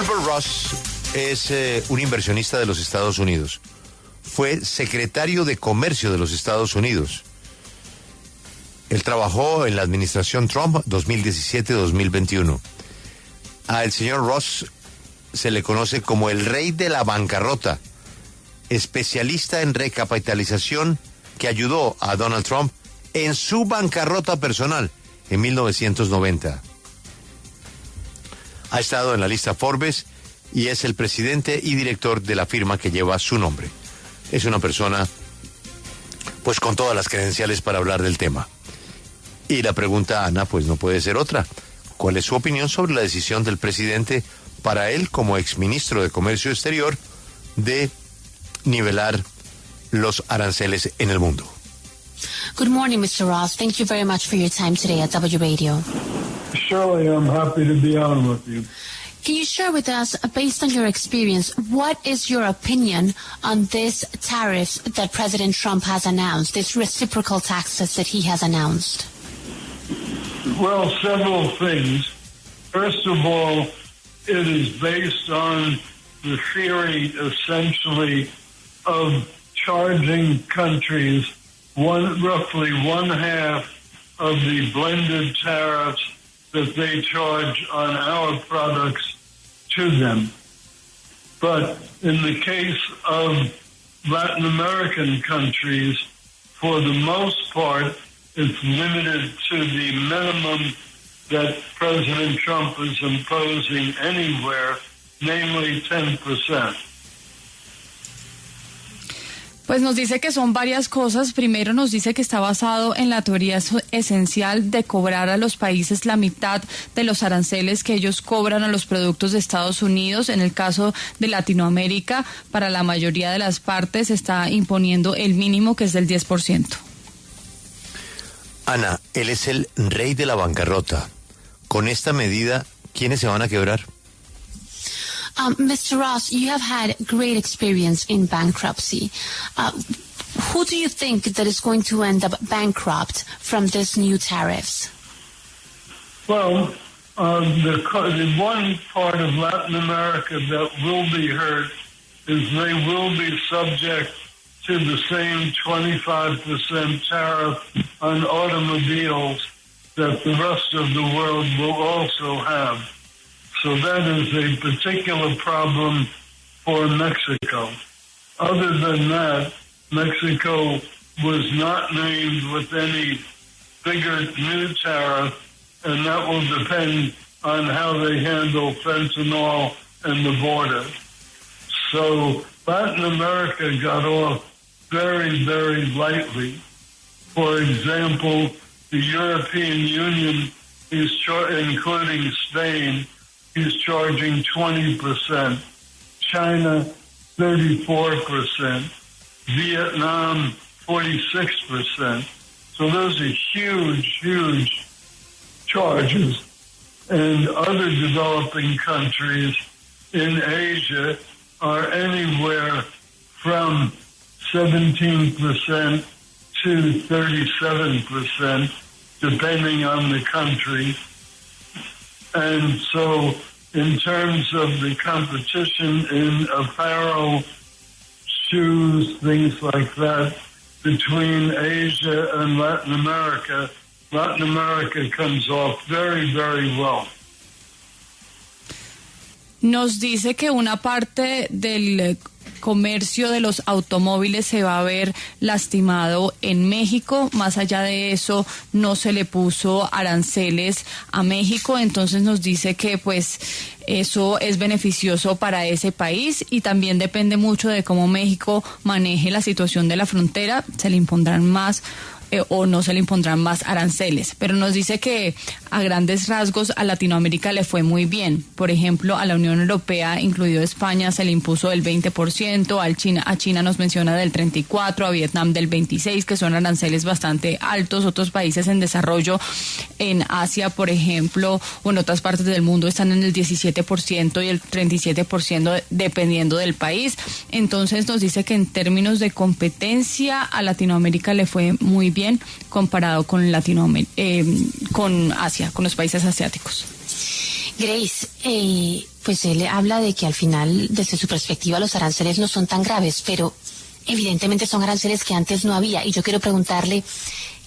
Wilbur Ross es un inversionista de los Estados Unidos. Fue secretario de Comercio de los Estados Unidos. Él trabajó en la administración Trump 2017-2021. Al señor Ross se le conoce como el rey de la bancarrota, especialista en recapitalización que ayudó a Donald Trump en su bancarrota personal en 1990. Ha estado en la lista Forbes y es el presidente y director de la firma que lleva su nombre. Es una persona, pues, con todas las credenciales para hablar del tema. Y la pregunta, Ana, pues no puede ser otra. ¿Cuál es su opinión sobre la decisión del presidente, para él como exministro de Comercio Exterior, de nivelar los aranceles en el mundo? Good morning, Mr. Ross. Thank you very much for your time today at W Radio. Shirley, I'm happy to be on with you. Can you share with us, based on your experience, what is your opinion on this tariffs that President Trump has announced, these reciprocal taxes that he has announced? Well, several things. First of all, it is based on the theory, essentially, of charging countries roughly one half of the blended tariffs that they charge on our products to them. But in the case of Latin American countries, for the most part, it's limited to the minimum that President Trump is imposing anywhere, namely 10%. Pues nos dice que son varias cosas. Primero nos dice que está basado en la teoría esencial de cobrar a los países la mitad de los aranceles que ellos cobran a los productos de Estados Unidos. En el caso de Latinoamérica, para la mayoría de las partes está imponiendo el mínimo, que es del 10%. Ana, él es el rey de la bancarrota. Con esta medida, ¿quiénes se van a quebrar? Mr. Ross, you have had great experience in bankruptcy. Who do you think that is going to end up bankrupt from these new tariffs? Well, the one part of Latin America that will be hurt is they will be subject to the same 25% tariff on automobiles that the rest of the world will also have. So that is a particular problem for Mexico. Other than that, Mexico was not named with any bigger new tariff, and that will depend on how they handle fentanyl and the border. So Latin America got off very, very lightly. For example, the European Union is including Spain, is charging 20%, China 34%, Vietnam 46%. So those are huge, huge charges. And other developing countries in Asia are anywhere from 17% to 37%, depending on the country. And so in terms of the competition in apparel, shoes, things like that, between Asia and Latin America comes off very, very well. Nos dice que una parte del comercio de los automóviles se va a ver lastimado en México. Más allá de eso, no se le puso aranceles a México, entonces nos dice que pues eso es beneficioso para ese país, y también depende mucho de cómo México maneje la situación de la frontera. Se le impondrán más o no se le impondrán más aranceles, pero nos dice que a grandes rasgos a Latinoamérica le fue muy bien. Por ejemplo, a la Unión Europea, incluido España, se le impuso el 20%, a China nos menciona del 34%, a Vietnam del 26%, que son aranceles bastante altos. Otros países en desarrollo, en Asia, por ejemplo, o en otras partes del mundo, están en el 17% y el 37% dependiendo del país. Entonces nos dice que en términos de competencia a Latinoamérica le fue muy bien comparado con con Asia, con los países asiáticos. Grace, pues él habla de que al final, desde su perspectiva, los aranceles no son tan graves, pero evidentemente son aranceles que antes no había. Y yo quiero preguntarle,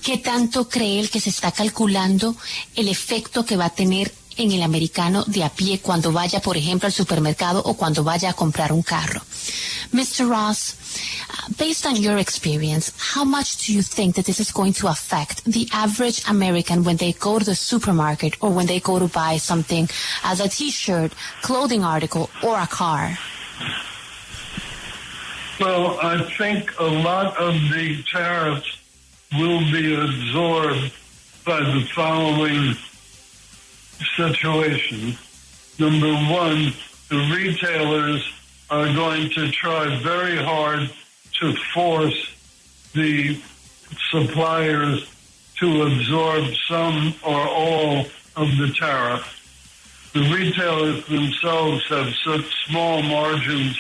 ¿qué tanto cree él que se está calculando el efecto que va a tener en el americano de a pie cuando vaya, por ejemplo, al supermercado o cuando vaya a comprar un carro? Mr. Ross, based on your experience, how much do you think that this is going to affect the average American when they go to the supermarket or when they go to buy something as a t-shirt, clothing article, or a car? Well, I think a lot of the tariffs will be absorbed by the following situation. Number one, the retailers are going to try very hard to force the suppliers to absorb some or all of the tariff. The retailers themselves have such small margins,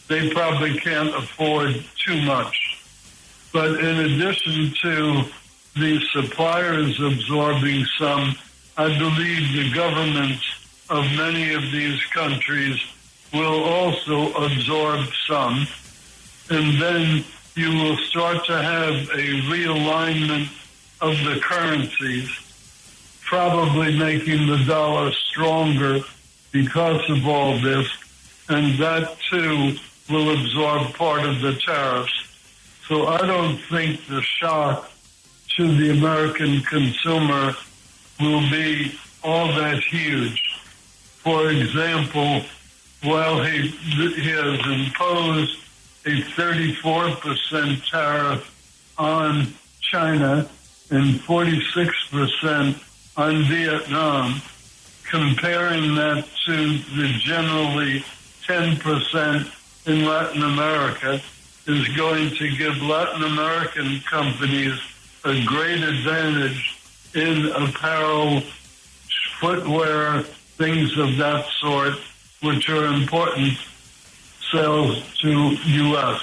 they probably can't afford too much. But in addition to the suppliers absorbing some, I believe the governments of many of these countries will also absorb some. And then you will start to have a realignment of the currencies, probably making the dollar stronger because of all this. And that, too, will absorb part of the tariffs. So I don't think the shock to the American consumer will be all that huge. For example, while he has imposed a 34% tariff on China and 46% on Vietnam, comparing that to the generally 10% in Latin America is going to give Latin American companies a great advantage in apparel, footwear, things of that sort, which are important sales to U.S.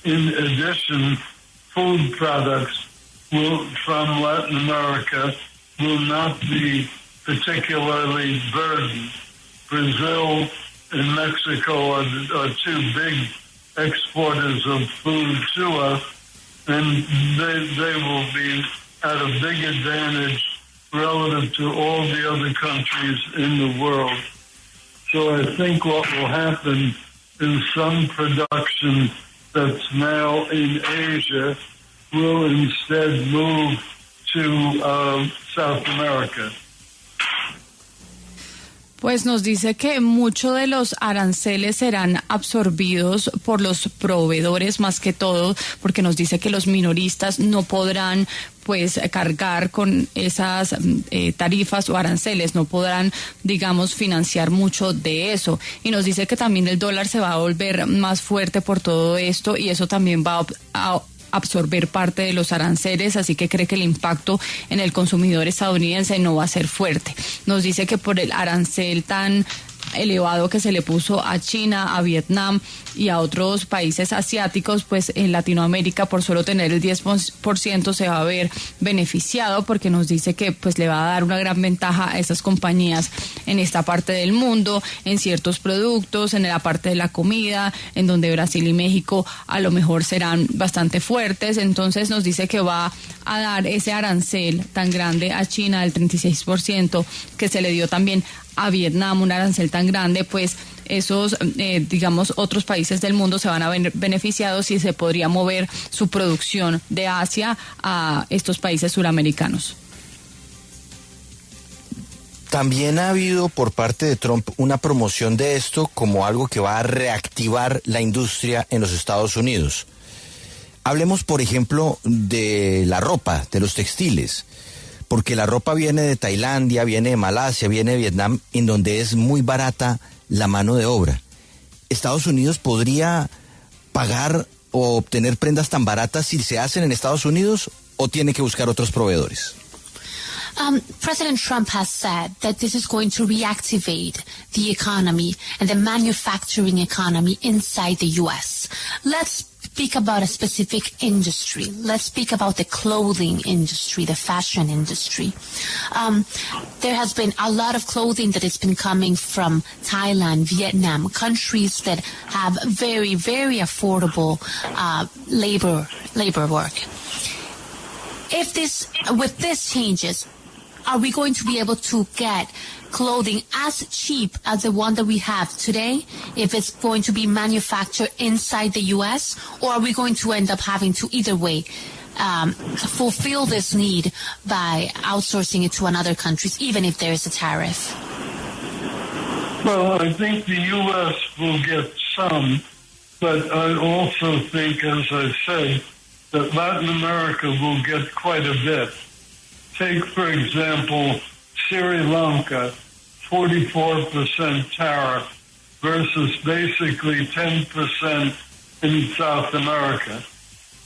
In addition, food products from Latin America will not be particularly burdened. Brazil and Mexico are two big exporters of food to us, and they will be at a big advantage relative to all the other countries in the world. So I think what will happen is some production that's now in Asia will instead move to South America. Pues nos dice que muchos de los aranceles serán absorbidos por los proveedores más que todo, porque nos dice que los minoristas no podrán pues cargar con esas tarifas o aranceles, no podrán, digamos, financiar mucho de eso. Y nos dice que también el dólar se va a volver más fuerte por todo esto y eso también va a absorber parte de los aranceles, así que cree que el impacto en el consumidor estadounidense no va a ser fuerte. Nos dice que por el arancel tan elevado que se le puso a China, a Vietnam y a otros países asiáticos, pues en Latinoamérica por solo tener el 10% se va a ver beneficiado, porque nos dice que pues le va a dar una gran ventaja a esas compañías en esta parte del mundo, en ciertos productos, en la parte de la comida, en donde Brasil y México a lo mejor serán bastante fuertes. Entonces nos dice que va a dar ese arancel tan grande a China del 36% que se le dio también a Vietnam, un arancel tan grande, pues esos, digamos, otros países del mundo se van a ver beneficiados y se podría mover su producción de Asia a estos países suramericanos. También ha habido por parte de Trump una promoción de esto como algo que va a reactivar la industria en los Estados Unidos. Hablemos, por ejemplo, de la ropa, de los textiles. Porque la ropa viene de Tailandia, viene de Malasia, viene de Vietnam, en donde es muy barata la mano de obra. ¿Estados Unidos podría pagar o obtener prendas tan baratas si se hacen en Estados Unidos o tiene que buscar otros proveedores? President Trump has said that this is going to reactivate the economy and the manufacturing economy inside the U.S. Let's speak about a specific industry. Let's speak about the clothing industry, the fashion industry. There has been a lot of clothing that has been coming from Thailand, Vietnam, countries that have very, very affordable labor work. With this changes, are we going to be able to get clothing as cheap as the one that we have today if it's going to be manufactured inside the U.S., or are we going to end up having to either way fulfill this need by outsourcing it to another countries, even if there is a tariff? Well, I think the U.S. will get some, but I also think, as I said, that Latin America will get quite a bit. Take, for example, Sri Lanka, 44% tariff versus basically 10% in South America.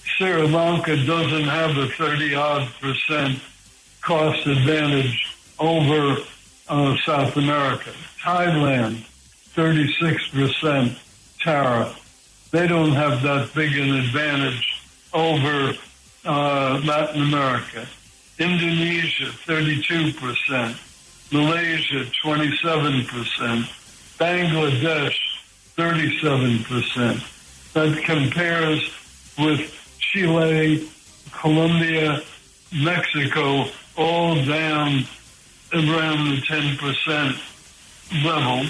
Sri Lanka doesn't have a 30-odd% cost advantage over South America. Thailand, 36% tariff. They don't have that big an advantage over Latin America. Indonesia, 32%. Malaysia, 27%. Bangladesh, 37%. That compares with Chile, Colombia, Mexico, all down around the 10% level.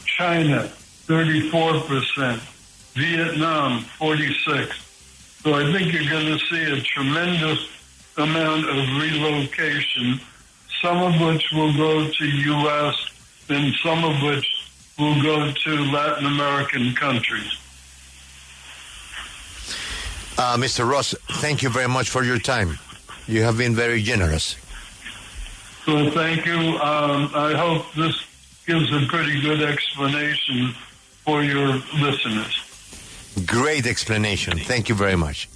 China, 34%. Vietnam, 46%. So I think you're going to see a tremendous amount of relocation, some of which will go to U.S. and some of which will go to Latin American countries. Mr. Ross, thank you very much for your time. You have been very generous. Well, thank you. I hope this gives a pretty good explanation for your listeners. Great explanation. Thank you very much.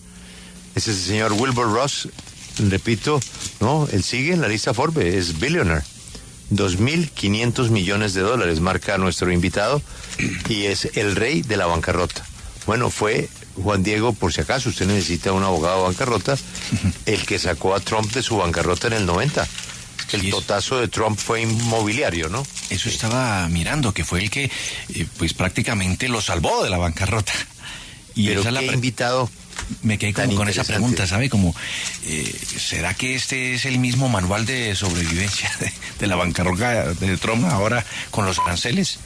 Ese es el señor Wilbur Ross. Repito, no, él sigue en la lista Forbes, es billionaire. 2.500 millones de dólares marca nuestro invitado y es el rey de la bancarrota. Bueno, fue Juan Diego, por si acaso usted necesita un abogado de bancarrota, el que sacó a Trump de su bancarrota en el 90. El totazo de Trump fue inmobiliario, ¿no? Eso estaba mirando, que fue el que pues prácticamente lo salvó de la bancarrota. Y pero esa qué invitado. Me quedé como con esa pregunta, ¿sabe? Como, ¿será que este es el mismo manual de sobrevivencia de la bancarrota de Trump ahora con los aranceles?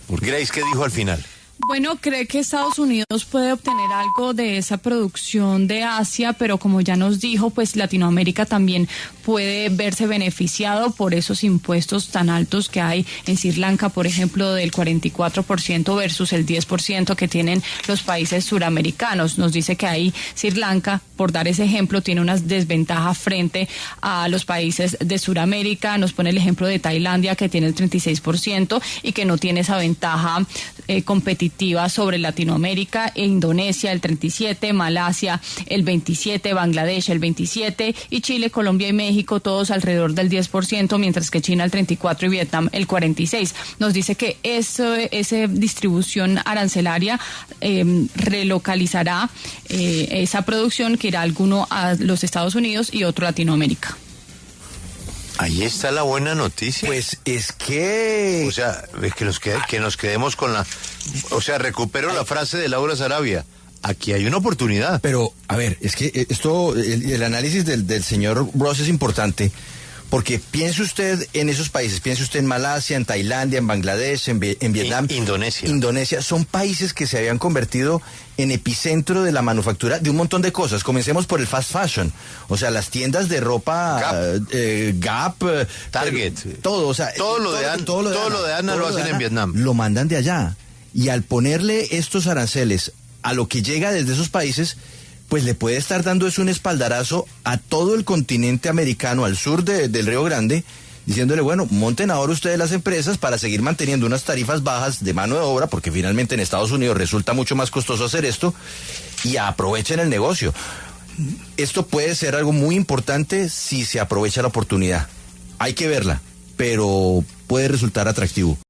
Grace, ¿qué dijo al final? Bueno, cree que Estados Unidos puede obtener algo de esa producción de Asia, pero como ya nos dijo, pues Latinoamérica también puede verse beneficiado por esos impuestos tan altos que hay en Sri Lanka, por ejemplo, del 44% versus el 10% que tienen los países suramericanos. Nos dice que ahí Sri Lanka, por dar ese ejemplo, tiene una desventaja frente a los países de Suramérica. Nos pone el ejemplo de Tailandia, que tiene el 36% y que no tiene esa ventaja competitiva sobre Latinoamérica, e Indonesia el 37%, Malasia el 27%, Bangladesh el 27% y Chile, Colombia y México todos alrededor del 10%, mientras que China el 34% y Vietnam el 46%. Nos dice que esa distribución arancelaria relocalizará esa producción que irá alguno a los Estados Unidos y otro a Latinoamérica. Ahí está la buena noticia. Pues es que... O sea, es que nos quedemos con la... O sea, recupero la frase de Laura Sarabia. Aquí hay una oportunidad. Pero, a ver, es que esto, el análisis del señor Ross es importante, porque piense usted en esos países, piense usted en Malasia, en Tailandia, en Bangladesh, en Vietnam. Indonesia. Son países que se habían convertido en epicentro de la manufactura de un montón de cosas. Comencemos por el fast fashion. O sea, las tiendas de ropa Gap, Target. Todo, o sea, todo lo de Ana lo hacen en Vietnam. Lo mandan de allá. Y al ponerle estos aranceles a lo que llega desde esos países, pues le puede estar dando un espaldarazo a todo el continente americano, al sur del Río Grande, diciéndole, bueno, monten ahora ustedes las empresas para seguir manteniendo unas tarifas bajas de mano de obra, porque finalmente en Estados Unidos resulta mucho más costoso hacer esto, y aprovechen el negocio. Esto puede ser algo muy importante si se aprovecha la oportunidad. Hay que verla, pero puede resultar atractivo.